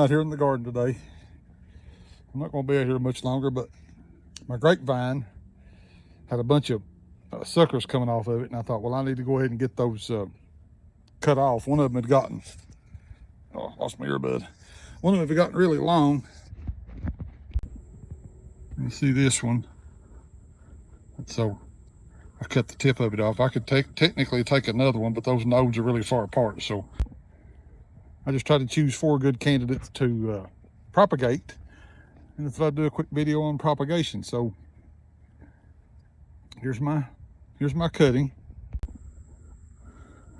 out here in the garden today. I'm not going to be out here much longer, but my grapevine had a bunch of suckers coming off of it, and I thought, well, I need to go ahead and get those cut off. One of them had gotten, oh, lost my earbud. One of them had gotten really long. You see this one, and so I cut the tip of it off. I could technically take another one, but those nodes are really far apart, so I just tried to choose 4 good candidates to propagate, and I thought I'd do a quick video on propagation. So here's my cutting.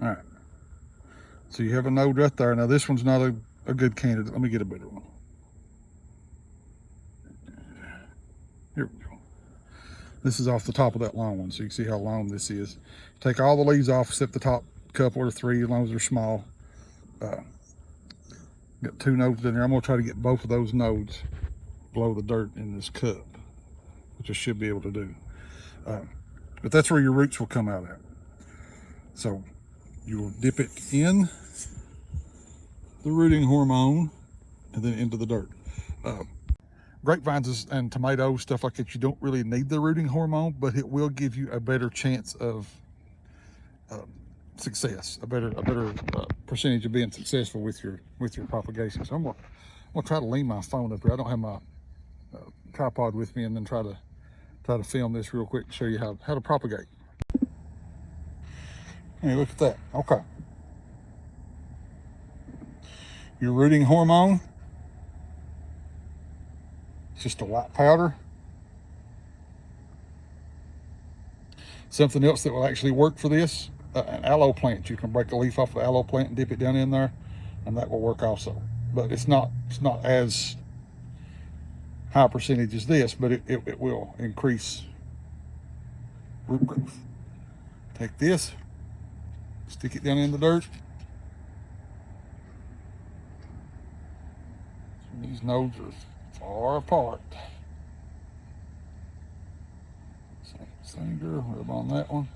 All right, so you have a node right there. Now this one's not a good candidate. Let me get a better one. Here we go. This is off the top of that long one, so you can see how long this is. Take all the leaves off except the top couple or 3, as long as they're small. Got 2 nodes in there. I'm gonna try to get both of those nodes below the dirt in this cup, which I should be able to do. But that's where your roots will come out at. So you will dip it in the rooting hormone and then into the dirt. Grapevines and tomatoes, stuff like that, you don't really need the rooting hormone, but it will give you a better chance of success, a better percentage of being successful with your propagation. So I'm gonna try to lean my phone up here. I don't have my tripod with me, and then try to film this real quick to show you how to propagate. Hey, look at that. Okay, your rooting hormone, it's just a white powder. Something else that will actually work for this, an aloe plant. You can break a leaf off the aloe plant and dip it down in there, and that will work also. But it's not as high percentage as this, but it will increase root growth. Take this, stick it down in the dirt. These nodes are far apart. Finger, rub on that one.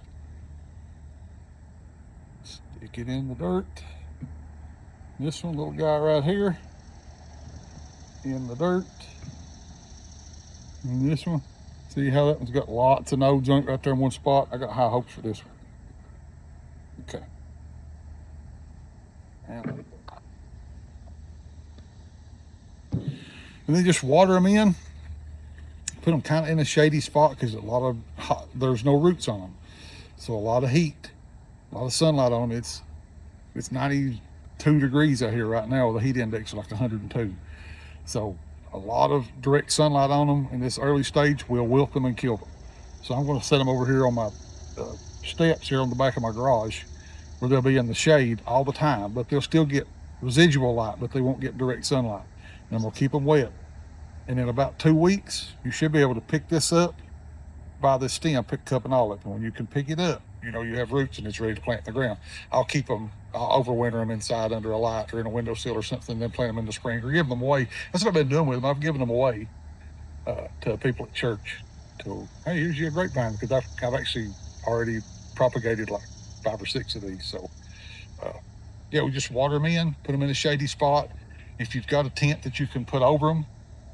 Stick it in the dirt. This one, little guy right here, in the dirt. And this one, see how that one's got lots of nodes on it right there in one spot? I got high hopes for this one. Okay. And then just water them in. Put them kind of in a shady spot, because there's no roots on them, so a lot of heat, a lot of sunlight on them. It's 92 degrees out here right now. The heat index is like 102, so a lot of direct sunlight on them in this early stage will wilt them and kill them. So I'm going to set them over here on my steps here on the back of my garage, where they'll be in the shade all the time, but they'll still get residual light, but they won't get direct sunlight. And I'm going to keep them wet. And in about 2 weeks, you should be able to pick this up by the stem, pick up and all it. And when you can pick it up, you know you have roots and it's ready to plant in the ground. I'll overwinter them inside under a light or in a windowsill or something, then plant them in the spring or give them away. That's what I've been doing with them. I've given them away to people at church. To, hey, here's your grapevine, because I've actually already propagated like 5 or 6 of these. So yeah, we just water them in, put them in a shady spot. If you've got a tent that you can put over them,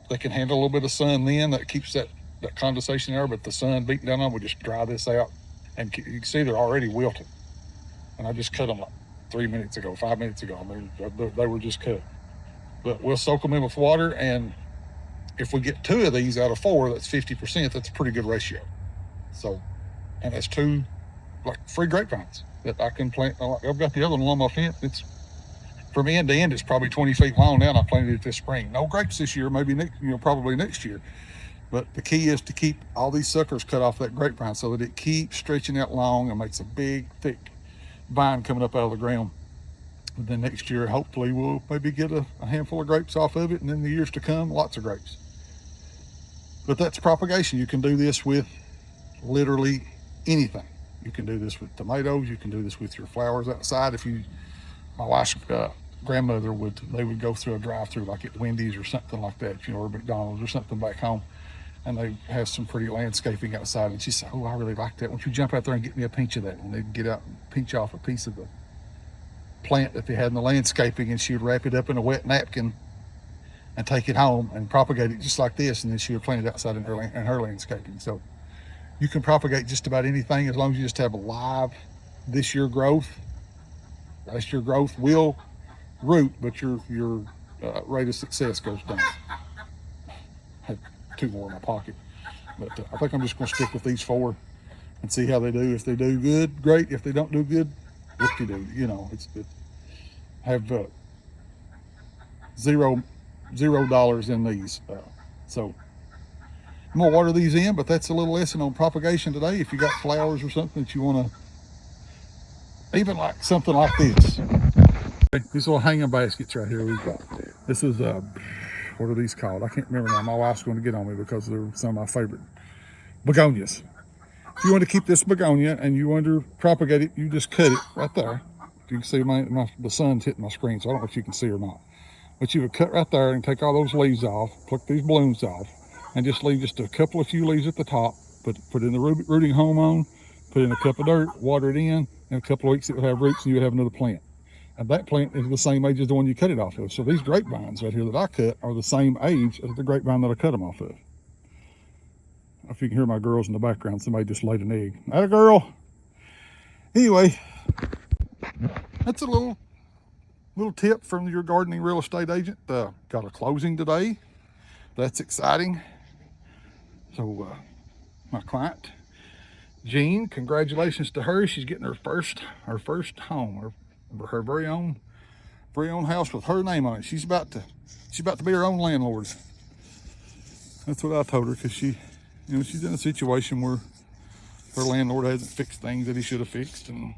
they can handle a little bit of sun then. That keeps that condensation there, but the sun beating down on them will just dry this out. And you can see they're already wilted. And I just cut them like 3 minutes ago, 5 minutes ago. I mean, they were just cut. But we'll soak them in with water, and if we get 2 of these out of 4, that's 50%. That's a pretty good ratio. So, and that's 2 like free grapevines that I can plant. I've got the other one on my fence. It's from end to end, it's probably 20 feet long now, and I planted it this spring. No grapes this year, maybe probably next year. But the key is to keep all these suckers cut off that grapevine so that it keeps stretching out long and makes a big, thick vine coming up out of the ground. And then next year, hopefully, we'll maybe get a handful of grapes off of it, and in the years to come, lots of grapes. But that's propagation. You can do this with literally anything. You can do this with tomatoes. You can do this with your flowers outside. My wife's grandmother they would go through a drive-through like at Wendy's or something like that, or McDonald's or something back home, and they have some pretty landscaping outside. And she said, "Oh, I really like that. Why don't you jump out there and get me a pinch of that?" And they'd get out and pinch off a piece of the plant that they had in the landscaping, and she would wrap it up in a wet napkin and take it home and propagate it just like this, and then she would plant it outside in her landscaping. So you can propagate just about anything as long as you just have a live this year growth. Last year growth will root, but your rate of success goes down. I have 2 more in my pocket, but I think I'm just going to stick with these 4 and see how they do. If they do good, great. If they don't do good, what you do. You know, it's have $0 in these. So I'm gonna water these in, but that's a little lesson on propagation today. If you got flowers or something that you want to, even like something like this. These little hanging baskets right here we've got. This is what are these called? I can't remember now. My wife's going to get on me because they're some of my favorite begonias. If you want to keep this begonia and you want to propagate it, you just cut it right there. You can see the sun's hitting my screen, so I don't know if you can see or not. But you would cut right there and take all those leaves off, pluck these blooms off, and just leave just a couple of few leaves at the top. Put in the rooting hormone, put in a cup of dirt, water it in a couple of weeks it would have roots and you would have another plant. And that plant is the same age as the one you cut it off of. So these grapevines right here that I cut are the same age as the grapevine that I cut them off of. If you can hear my girls in the background, somebody just laid an egg. Atta girl. Anyway, that's a little tip from your gardening real estate agent. Got a closing today. That's exciting. So my client, Jean, congratulations to her. She's getting her first home, her very own house with her name on it. She's about to be her own landlord. That's what I told her, because she's in a situation where her landlord hasn't fixed things that he should have fixed, and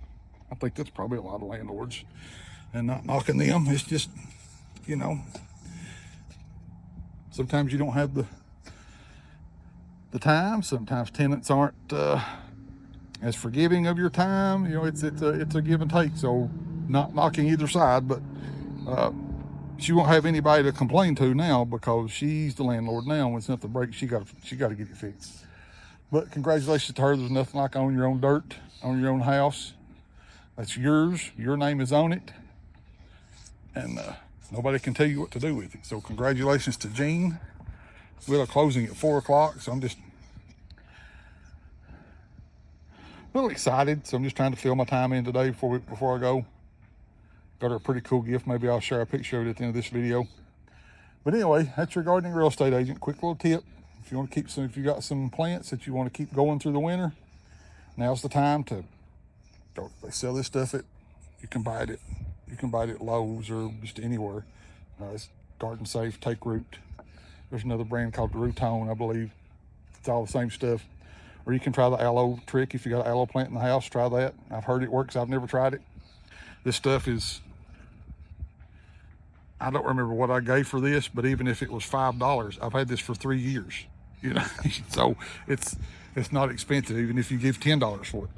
I think that's probably a lot of landlords. And not knocking them, it's just, sometimes you don't have the time. Sometimes tenants aren't as forgiving of your time. It's a give and take. So not knocking either side, but she won't have anybody to complain to now because she's the landlord now. When something breaks, she got to get it fixed. But congratulations to her. There's nothing like owning your own dirt, on your own house. That's yours. Your name is on it, and nobody can tell you what to do with it. So congratulations to Jean. We have a closing at 4 o'clock, so I'm just a little excited. So I'm just trying to fill my time in today before I go. Got her a pretty cool gift. Maybe I'll share a picture of it at the end of this video. But anyway, that's your gardening real estate agent. Quick little tip. If you want to if you got some plants that you want to keep going through the winter, now's the time to go. They sell this stuff you can buy it at Lowe's or just anywhere. It's garden safe, take root. There's another brand called Rootone, I believe. It's all the same stuff. Or you can try the aloe trick. If you got an aloe plant in the house, try that. I've heard it works. I've never tried it. This stuff is, I don't remember what I gave for this, but even if it was $5, I've had this for 3 years. So it's not expensive, even if you give $10 for it.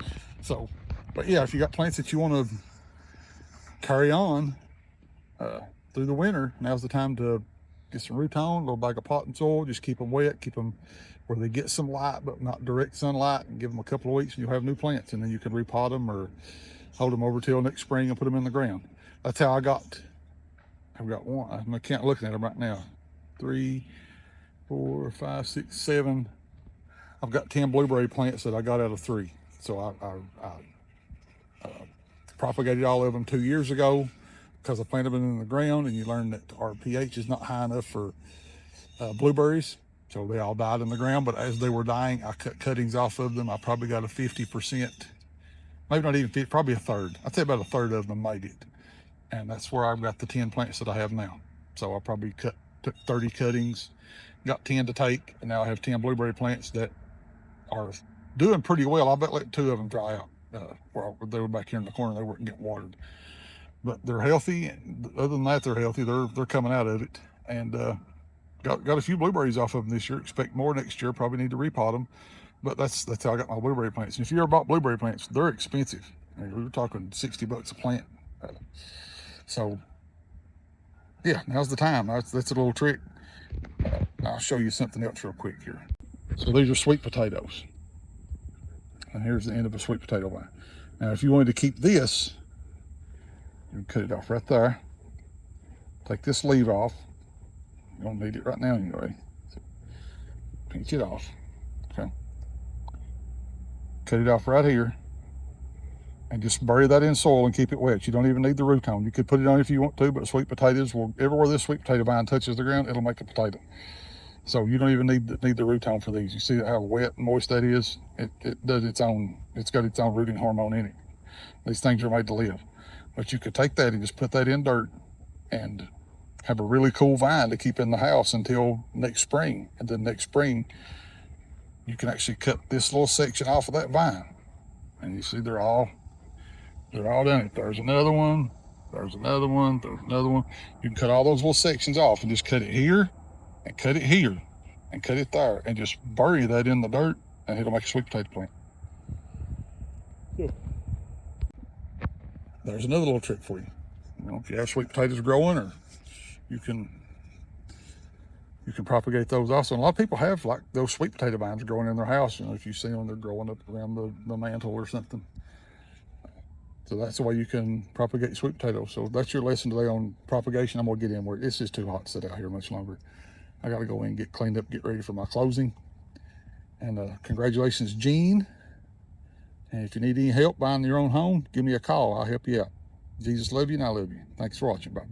So, but yeah, if you got plants that you want to carry on through the winter, now's the time to get some Rootone, a little bag of potting soil. Just keep them wet, keep them where they get some light, but not direct sunlight, and give them a couple of weeks, and you'll have new plants, and then you can repot them or hold them over till next spring and put them in the ground. That's how I've got one. I can't look at them right now. 3, 4, 5, 6, 7. I've got 10 blueberry plants that I got out of 3. So I propagated all of them 2 years ago because I planted them in the ground, and you learn that our pH is not high enough for blueberries. So they all died in the ground, but as they were dying, I cut cuttings off of them. I probably got a 50%, maybe not even 50, probably a third. I'd say about a third of them made it. And that's where I've got the 10 plants that I have now. So I probably took 30 cuttings, got 10 to take, and now I have 10 blueberry plants that are doing pretty well. I bet let 2 of them dry out. They were back here in the corner, they weren't getting watered. But they're healthy. Other than that, they're healthy. They're coming out of it. And got a few blueberries off of them this year. Expect more next year. Probably need to repot them. But that's how I got my blueberry plants. And if you ever bought blueberry plants, they're expensive. We were talking $60 a plant. So yeah, now's the time. That's a little trick. I'll show you something else real quick here. So these are sweet potatoes. And here's the end of a sweet potato vine. Now, if you wanted to keep this, you cut it off right there. Take this leaf off. You don't need it right now anyway. So pinch it off. Okay. Cut it off right here. And just bury that in soil and keep it wet. You don't even need the root on. You could put it on if you want to, but sweet potatoes will, everywhere this sweet potato vine touches the ground, it'll make a potato. So you don't even need the root on for these. You see how wet and moist that is? It does its own, it's got its own rooting hormone in it. These things are made to live. But you could take that and just put that in dirt and have a really cool vine to keep in the house until next spring. And then next spring, you can actually cut this little section off of that vine. And you see they're all done it. There's another one, there's another one, there's another one. You can cut all those little sections off and just cut it here and cut it here and cut it there and just bury that in the dirt and it'll make a sweet potato plant. There's another little trick for you. You know, if you have sweet potatoes growing, or you can propagate those also. And a lot of people have like those sweet potato vines growing in their house. You know, if you see them, they're growing up around the mantle or something. So that's the way you can propagate sweet potatoes. So that's your lesson today on propagation. I'm gonna get in where it's just too hot to sit out here much longer. I gotta go in and get cleaned up, get ready for my closing. And congratulations, Gene. And if you need any help buying your own home, give me a call. I'll help you out. Jesus love you and I love you. Thanks for watching. Bye.